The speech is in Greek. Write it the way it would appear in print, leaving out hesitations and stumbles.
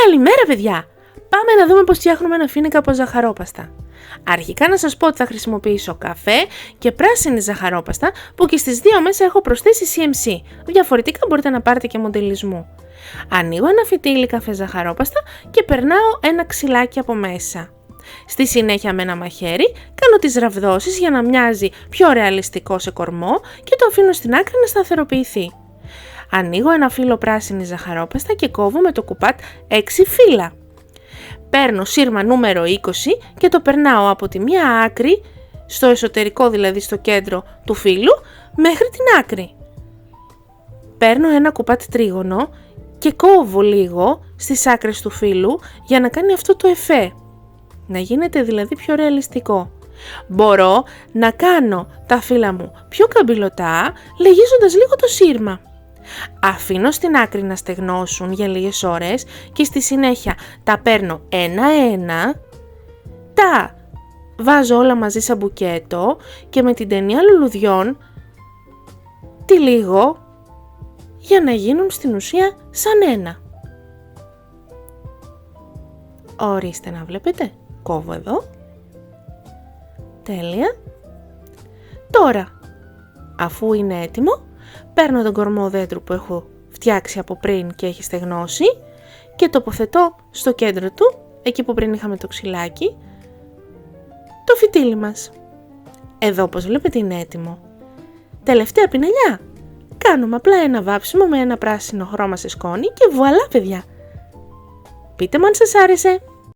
Καλημέρα παιδιά! Πάμε να δούμε πώς φτιάχνουμε ένα φοίνικα από ζαχαρόπαστα. Αρχικά να σας πω ότι θα χρησιμοποιήσω καφέ και πράσινη ζαχαρόπαστα που και στις δύο μέσα έχω προσθέσει CMC. Διαφορετικά μπορείτε να πάρετε και μοντελισμού. Ανοίγω ένα φυτίλι καφέ ζαχαρόπαστα και περνάω ένα ξυλάκι από μέσα. Στη συνέχεια με ένα μαχαίρι κάνω τις ραβδώσεις για να μοιάζει πιο ρεαλιστικό σε κορμό και το αφήνω στην άκρη να σταθεροποιηθεί. Ανοίγω ένα φύλλο πράσινη ζαχαρόπαστα και κόβω με το κουπάτ 6 φύλλα. Παίρνω σύρμα νούμερο 20 και το περνάω από τη μία άκρη, στο εσωτερικό δηλαδή στο κέντρο του φύλλου, μέχρι την άκρη. Παίρνω ένα κουπάτ τρίγωνο και κόβω λίγο στις άκρες του φύλλου για να κάνει αυτό το εφέ. Να γίνεται δηλαδή πιο ρεαλιστικό. Μπορώ να κάνω τα φύλλα μου πιο καμπυλωτά, λυγίζοντας λίγο το σύρμα. Αφήνω στην άκρη να στεγνώσουν για λίγες ώρες και στη συνέχεια τα παίρνω ένα-ένα, τα βάζω όλα μαζί σαν μπουκέτο και με την ταινία λουλουδιών τυλίγω για να γίνουν στην ουσία σαν ένα. Ορίστε να βλέπετε, κόβω εδώ. Τέλεια. Τώρα, αφού είναι έτοιμο, παίρνω τον κορμό δέντρου που έχω φτιάξει από πριν και έχει στεγνώσει και τοποθετώ στο κέντρο του, εκεί που πριν είχαμε το ξυλάκι, το φυτίλι μας. Εδώ όπως βλέπετε είναι έτοιμο. Τελευταία πινελιά. Κάνουμε απλά ένα βάψιμο με ένα πράσινο χρώμα σε σκόνη και βουαλά παιδιά. Πείτε μου αν σας άρεσε.